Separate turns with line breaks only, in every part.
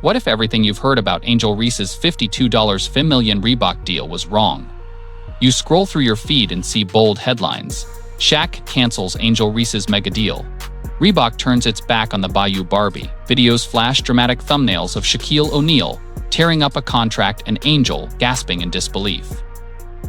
What if everything you've heard about Angel Reese's $52 million Reebok deal was wrong? You scroll through your feed and see bold headlines. Shaq cancels Angel Reese's mega deal. Reebok turns its back on the Bayou Barbie. Videos flash dramatic thumbnails of Shaquille O'Neal tearing up a contract and Angel gasping in disbelief.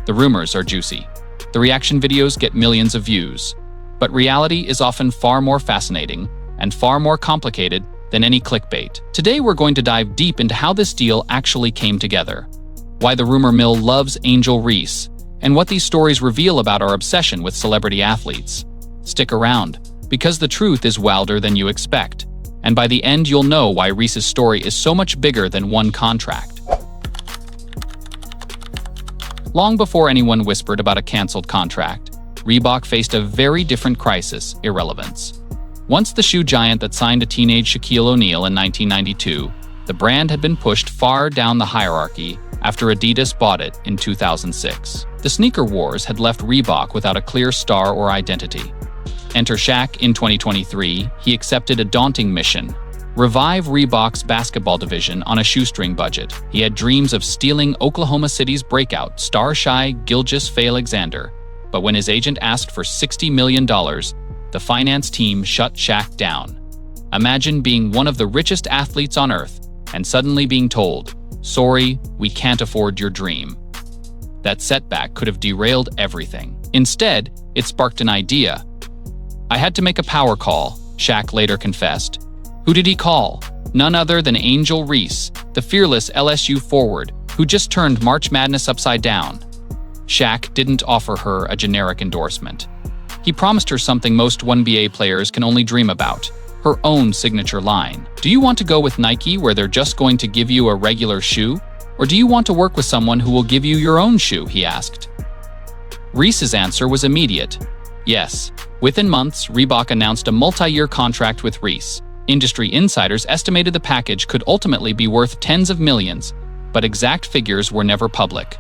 The rumors are juicy. The reaction videos get millions of views. But reality is often far more fascinating and far more complicated than any clickbait. Today we're going to dive deep into how this deal actually came together, why the rumor mill loves Angel Reese, and what these stories reveal about our obsession with celebrity athletes. Stick around, because the truth is wilder than you expect, and by the end you'll know why Reese's story is so much bigger than one contract. Long before anyone whispered about a canceled contract, Reebok faced a very different crisis: irrelevance. Once the shoe giant that signed a teenage Shaquille O'Neal in 1992, the brand had been pushed far down the hierarchy after Adidas bought it in 2006. The sneaker wars had left Reebok without a clear star or identity. Enter Shaq in 2023. He accepted a daunting mission: revive Reebok's basketball division on a shoestring budget. He had dreams of stealing Oklahoma City's breakout star Shai Gilgeous-Alexander, but when his agent asked for $60 million, the finance team shut Shaq down. Imagine being one of the richest athletes on earth and suddenly being told, "Sorry, we can't afford your dream." That setback could have derailed everything. Instead, it sparked an idea. "I had to make a power call," Shaq later confessed. Who did he call? None other than Angel Reese, the fearless LSU forward who just turned March Madness upside down. Shaq didn't offer her a generic endorsement. He promised her something most WNBA players can only dream about: her own signature line. "Do you want to go with Nike, where they're just going to give you a regular shoe? Or do you want to work with someone who will give you your own shoe?" he asked. Reese's answer was immediate: yes. Within months, Reebok announced a multi-year contract with Reese. Industry insiders estimated the package could ultimately be worth tens of millions, but exact figures were never public.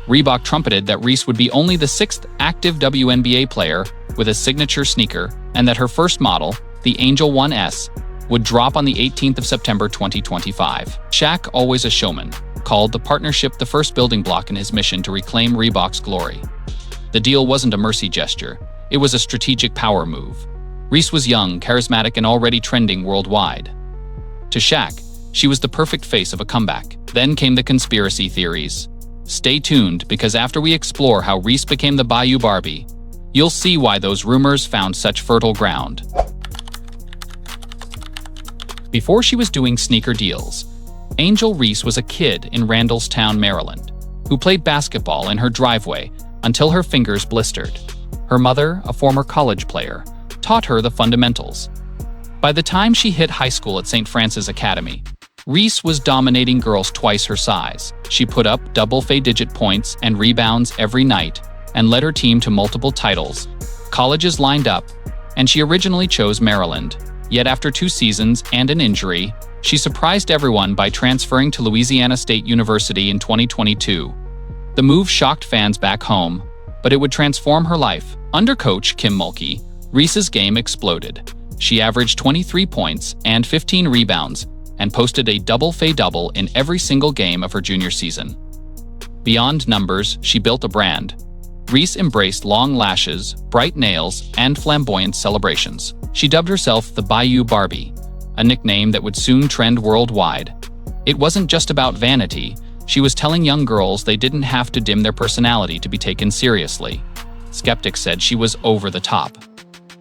Reebok trumpeted that Reese would be only the sixth active WNBA player with a signature sneaker, and that her first model, the Angel 1S, would drop on the 18th of September 2025. Shaq, always a showman, called the partnership the first building block in his mission to reclaim Reebok's glory. The deal wasn't a mercy gesture, it was a strategic power move. Reese was young, charismatic, and already trending worldwide. To Shaq, she was the perfect face of a comeback. Then came the conspiracy theories. Stay tuned, because after we explore how Reese became the Bayou Barbie, you'll see why those rumors found such fertile ground. Before she was doing sneaker deals, Angel Reese was a kid in Randallstown, Maryland, who played basketball in her driveway until her fingers blistered. Her mother, a former college player, taught her the fundamentals. By the time she hit high school at St. Francis Academy, Reese was dominating girls twice her size. She put up double-digit points and rebounds every night and led her team to multiple titles. Colleges lined up, and she originally chose Maryland. Yet after 2 seasons and an injury, she surprised everyone by transferring to Louisiana State University in 2022. The move shocked fans back home, but it would transform her life. Under coach Kim Mulkey, Reese's game exploded. She averaged 23 points and 15 rebounds and posted a double-double in every single game of her junior season. Beyond numbers, she built a brand. Reese embraced long lashes, bright nails, and flamboyant celebrations. She dubbed herself the Bayou Barbie, a nickname that would soon trend worldwide. It wasn't just about vanity. She was telling young girls they didn't have to dim their personality to be taken seriously. Skeptics said she was over the top.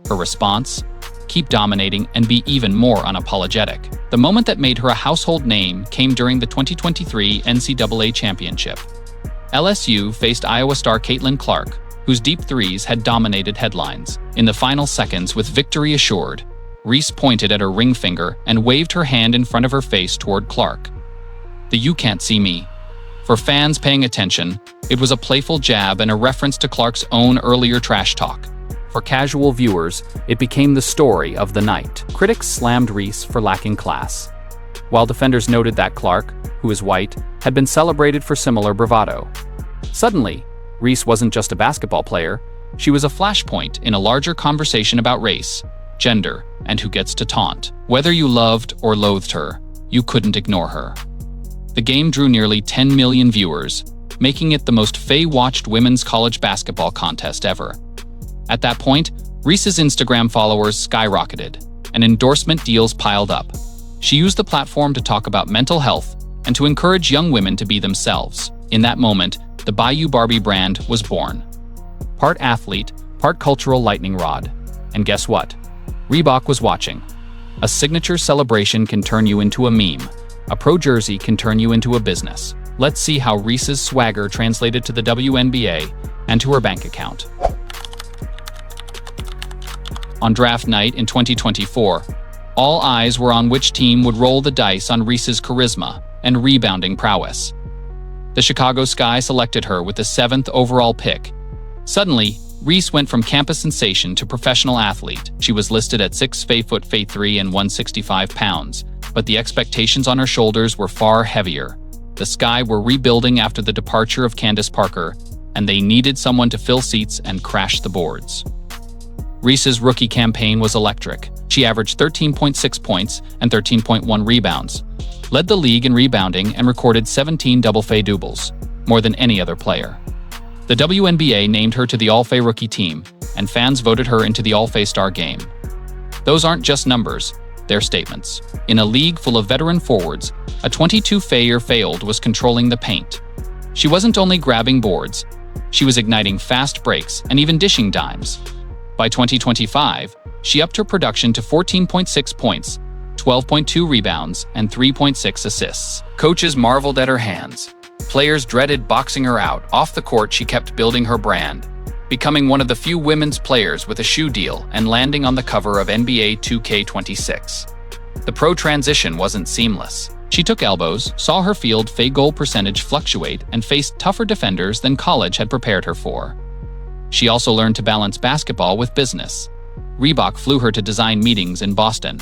Her response? Keep dominating and be even more unapologetic. The moment that made her a household name came during the 2023 NCAA Championship. LSU faced Iowa star Caitlin Clark, whose deep threes had dominated headlines. In the final seconds, with victory assured, Reese pointed at her ring finger and waved her hand in front of her face toward Clark. The "you can't see me." For fans paying attention, it was a playful jab and a reference to Clark's own earlier trash talk. For casual viewers, it became the story of the night. Critics slammed Reese for lacking class, while defenders noted that Clark, who is white, had been celebrated for similar bravado. Suddenly, Reese wasn't just a basketball player, she was a flashpoint in a larger conversation about race, gender, and who gets to taunt. Whether you loved or loathed her, You couldn't ignore her. The game drew nearly 10 million viewers, making it the most watched women's college basketball contest ever. At that point, Reese's Instagram followers skyrocketed, and endorsement deals piled up. She used the platform to talk about mental health and to encourage young women to be themselves. In that moment, the Bayou Barbie brand was born. Part athlete, part cultural lightning rod. And guess what? Reebok was watching. A signature celebration can turn you into a meme. A pro jersey can turn you into a business. Let's see how Reese's swagger translated to the WNBA and to her bank account. On draft night in 2024, all eyes were on which team would roll the dice on Reese's charisma and rebounding prowess. The Chicago Sky selected her with the 7th overall pick. Suddenly, Reese went from campus sensation to professional athlete. She was listed at 6'3" and 165 pounds, but the expectations on her shoulders were far heavier. The Sky were rebuilding after the departure of Candace Parker, and they needed someone to fill seats and crash the boards. Reese's rookie campaign was electric. She averaged 13.6 points and 13.1 rebounds, led the league in rebounding, and recorded 17 double-doubles, more than any other player. The WNBA named her to the All-FA rookie team, and fans voted her into the All-FA Star game. Those aren't just numbers, they're statements. In a league full of veteran forwards, a 22-year-old was controlling the paint. She wasn't only grabbing boards, she was igniting fast breaks and even dishing dimes. By 2025, she upped her production to 14.6 points, 12.2 rebounds, and 3.6 assists. Coaches marveled at her hands. Players dreaded boxing her out. Off the court, she kept building her brand, becoming one of the few women's players with a shoe deal and landing on the cover of NBA 2K26. The pro transition wasn't seamless. She took elbows, saw her field goal percentage fluctuate, and faced tougher defenders than college had prepared her for. She also learned to balance basketball with business. Reebok flew her to design meetings in Boston.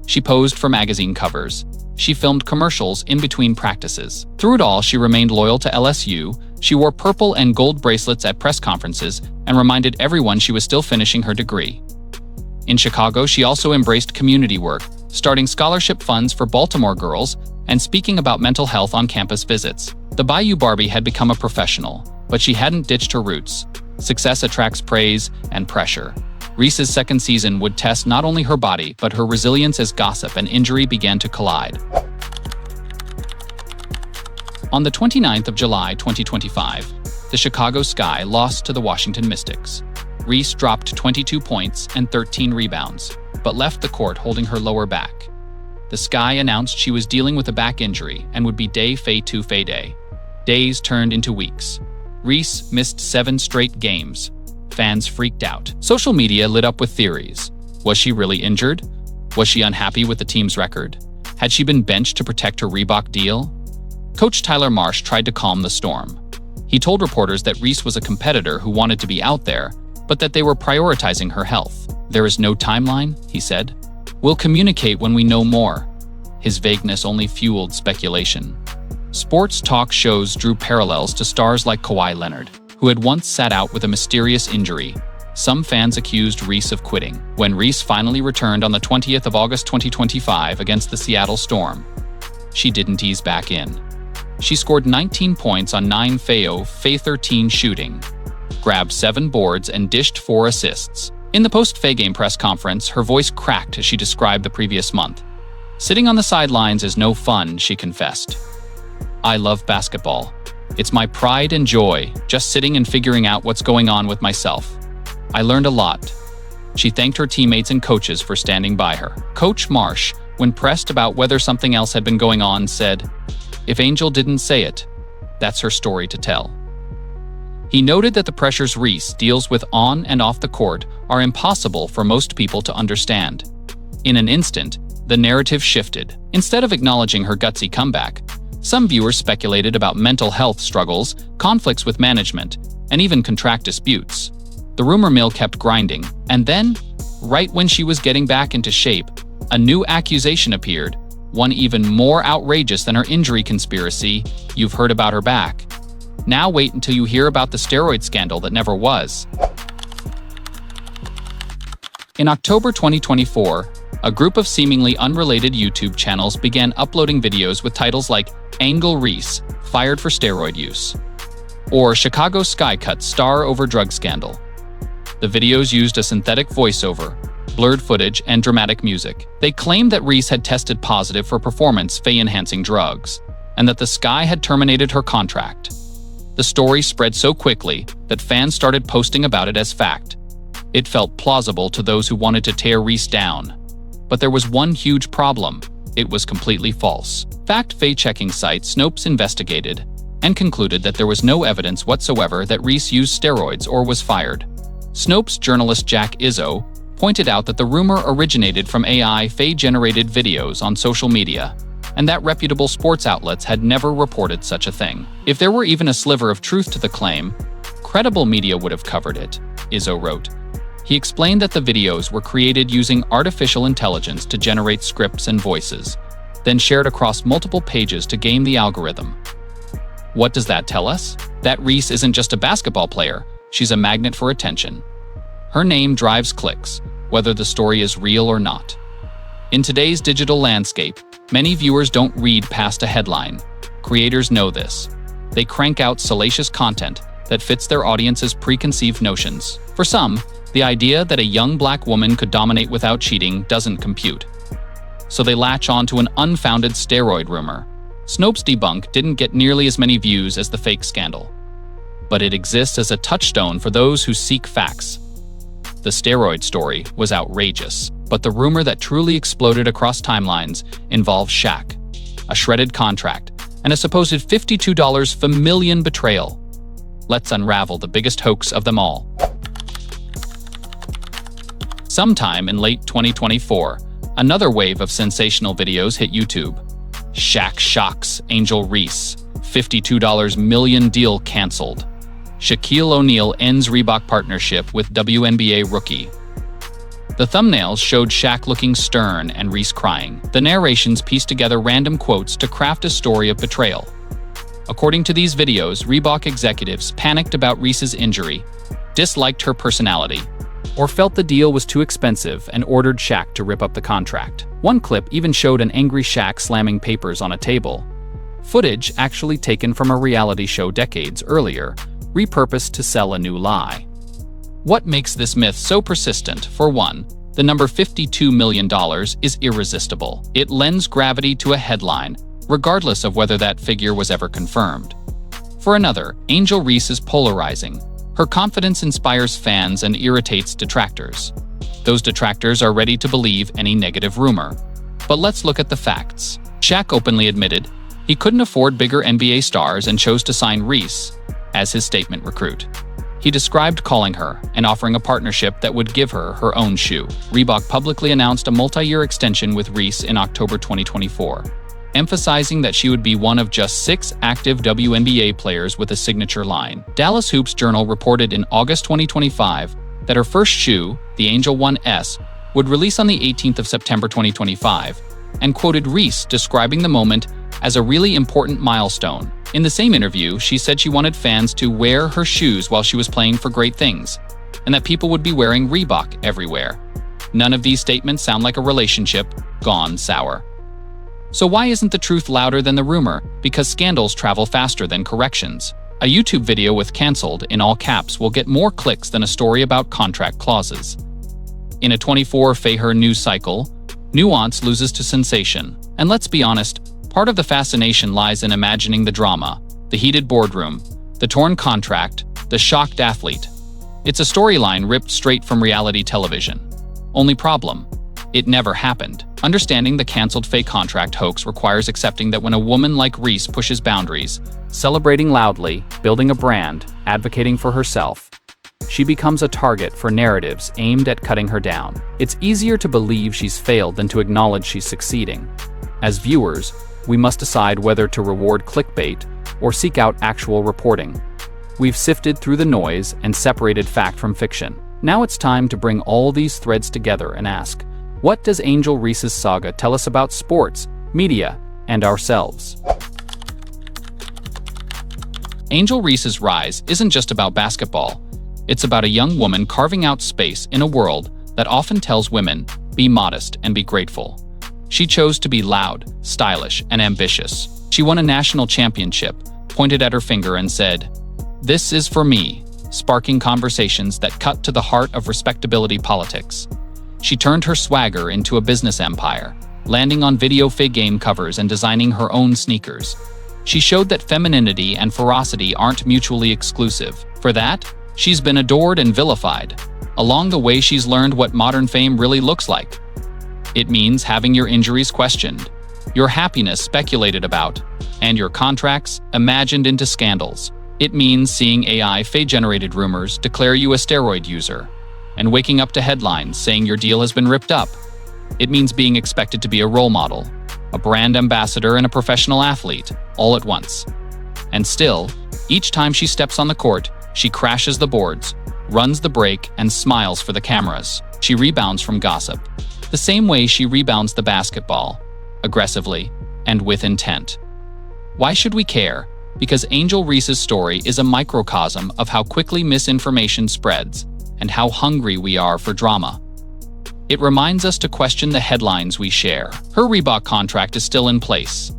She posed for magazine covers. She filmed commercials in between practices. Through it all, she remained loyal to LSU. She wore purple and gold bracelets at press conferences and reminded everyone she was still finishing her degree. In Chicago, she also embraced community work, starting scholarship funds for Baltimore girls and speaking about mental health on campus visits. The Bayou Barbie had become a professional, but she hadn't ditched her roots. Success attracts praise and pressure. Reese's second season would test not only her body, but her resilience as gossip and injury began to collide. On the 29th of July 2025, the Chicago Sky lost to the Washington Mystics. Reese dropped 22 points and 13 rebounds, but left the court holding her lower back. The Sky announced she was dealing with a back injury and would be day day. Days turned into weeks. Reese missed 7 straight games. Fans freaked out. Social media lit up with theories. Was she really injured? Was she unhappy with the team's record? Had she been benched to protect her Reebok deal? Coach Tyler Marsh tried to calm the storm. He told reporters that Reese was a competitor who wanted to be out there, but that they were prioritizing her health. "There is no timeline," he said. "We'll communicate when we know more." His vagueness only fueled speculation. Sports talk shows drew parallels to stars like Kawhi Leonard, who had once sat out with a mysterious injury. Some fans accused Reese of quitting. When Reese finally returned on the 20th of August 2025 against the Seattle Storm, she didn't ease back in. She scored 19 points on 9 13 shooting, grabbed 7 boards, and dished 4 assists. In the post-Faye game press conference, her voice cracked as she described the previous month. "Sitting on the sidelines is no fun," she confessed. "I love basketball. It's my pride and joy, just sitting and figuring out what's going on with myself. I learned a lot." She thanked her teammates and coaches for standing by her. Coach Marsh, when pressed about whether something else had been going on, said, "If Angel didn't say it, that's her story to tell." He noted that the pressures Reese deals with on and off the court are impossible for most people to understand. In an instant, the narrative shifted. Instead of acknowledging her gutsy comeback, some viewers speculated about mental health struggles, conflicts with management, and even contract disputes. The rumor mill kept grinding, and then, right when she was getting back into shape, a new accusation appeared, one even more outrageous than her injury conspiracy. "You've heard about her back. Now wait until you hear about the steroid scandal that never was." In October 2024, a group of seemingly unrelated YouTube channels began uploading videos with titles like Angel Reese, fired for steroid use, or Chicago Sky Cut star over drug scandal. The videos used a synthetic voiceover, blurred footage, and dramatic music. They claimed that Reese had tested positive for performance-enhancing drugs, and that the Sky had terminated her contract. The story spread so quickly that fans started posting about it as fact. It felt plausible to those who wanted to tear Reese down. But there was one huge problem: it was completely false. Fact-checking site Snopes investigated and concluded that there was no evidence whatsoever that Reese used steroids or was fired. Snopes journalist Jack Izzo pointed out that the rumor originated from AI-generated videos on social media, and that reputable sports outlets had never reported such a thing. If there were even a sliver of truth to the claim, credible media would have covered it, Izzo wrote. He explained that the videos were created using artificial intelligence to generate scripts and voices, then shared across multiple pages to game the algorithm. What does that tell us? That Reese isn't just a basketball player, she's a magnet for attention. Her name drives clicks, whether the story is real or not. In today's digital landscape, many viewers don't read past a headline. Creators know this. They crank out salacious content that fits their audience's preconceived notions. For some, the idea that a young black woman could dominate without cheating doesn't compute. So they latch onto an unfounded steroid rumor. Snopes' debunk didn't get nearly as many views as the fake scandal, but it exists as a touchstone for those who seek facts. The steroid story was outrageous, but the rumor that truly exploded across timelines involved Shaq, a shredded contract, and a supposed $52 per million betrayal. Let's unravel the biggest hoax of them all. Sometime in late 2024, another wave of sensational videos hit YouTube. Shaq shocks Angel Reese, $52 million deal canceled. Shaquille O'Neal ends Reebok partnership with WNBA rookie. The thumbnails showed Shaq looking stern and Reese crying. The narrations pieced together random quotes to craft a story of betrayal. According to these videos, Reebok executives panicked about Reese's injury, disliked her personality, or felt the deal was too expensive and ordered Shaq to rip up the contract. One clip even showed an angry Shaq slamming papers on a table. Footage actually taken from a reality show decades earlier, repurposed to sell a new lie. What makes this myth so persistent? For one, the number $52 million is irresistible. It lends gravity to a headline, regardless of whether that figure was ever confirmed. For another, Angel Reese is polarizing. Her confidence inspires fans and irritates detractors. Those detractors are ready to believe any negative rumor. But let's look at the facts. Shaq openly admitted he couldn't afford bigger NBA stars and chose to sign Reese as his statement recruit. He described calling her and offering a partnership that would give her her own shoe. Reebok publicly announced a multi-year extension with Reese in October 2024, emphasizing that she would be one of just 6 active WNBA players with a signature line. Dallas Hoops Journal reported in August 2025 that her first shoe, the Angel 1S, would release on the 18th of September 2025, and quoted Reese describing the moment as a really important milestone. In the same interview, she said she wanted fans to wear her shoes while she was playing for great things, and that people would be wearing Reebok everywhere. None of these statements sound like a relationship gone sour. So why isn't the truth louder than the rumor? Because scandals travel faster than corrections. A YouTube video with "canceled" in all caps will get more clicks than a story about contract clauses. In a 24-hour news cycle, nuance loses to sensation. And let's be honest, part of the fascination lies in imagining the drama, the heated boardroom, the torn contract, the shocked athlete. It's a storyline ripped straight from reality television. Only problem: it never happened. Understanding the canceled fake contract hoax requires accepting that when a woman like Reese pushes boundaries, celebrating loudly, building a brand, advocating for herself, she becomes a target for narratives aimed at cutting her down. It's easier to believe she's failed than to acknowledge she's succeeding. As viewers, we must decide whether to reward clickbait or seek out actual reporting. We've sifted through the noise and separated fact from fiction. Now it's time to bring all these threads together and ask, what does Angel Reese's saga tell us about sports, media, and ourselves? Angel Reese's rise isn't just about basketball. It's about a young woman carving out space in a world that often tells women be modest, and be grateful. She chose to be loud, stylish, and ambitious. She won a national championship, pointed at her finger and said, "This is for me," sparking conversations that cut to the heart of respectability politics. She turned her swagger into a business empire, landing on video game covers and designing her own sneakers. She showed that femininity and ferocity aren't mutually exclusive. For that, she's been adored and vilified. Along the way, she's learned what modern fame really looks like. It means having your injuries questioned, your happiness speculated about, and your contracts imagined into scandals. It means seeing AI fake-generated rumors declare you a steroid user, and waking up to headlines saying your deal has been ripped up. It means being expected to be a role model, a brand ambassador, and a professional athlete, all at once. And still, each time she steps on the court, she crashes the boards, runs the break, and smiles for the cameras. She rebounds from gossip, the same way she rebounds the basketball, aggressively and with intent. Why should we care? Because Angel Reese's story is a microcosm of how quickly misinformation spreads and how hungry we are for drama. It reminds us to question the headlines we share. Her Reebok contract is still in place.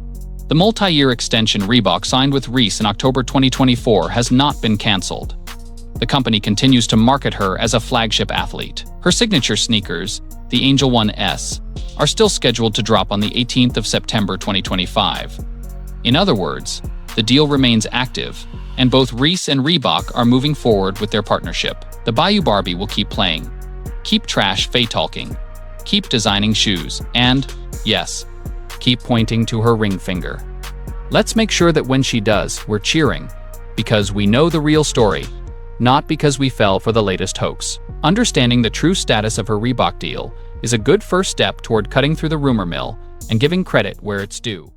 The multi-year extension Reebok signed with Reese in October 2024 has not been cancelled. The company continues to market her as a flagship athlete. Her signature sneakers, the Angel 1S, are still scheduled to drop on the 18th of September 2025. In other words, the deal remains active, and both Reese and Reebok are moving forward with their partnership. The Bayou Barbie will keep playing, keep trash talking, keep designing shoes, and, yes, keep pointing to her ring finger. Let's make sure that when she does, we're cheering, because we know the real story, not because we fell for the latest hoax. Understanding the true status of her Reebok deal is a good first step toward cutting through the rumor mill and giving credit where it's due.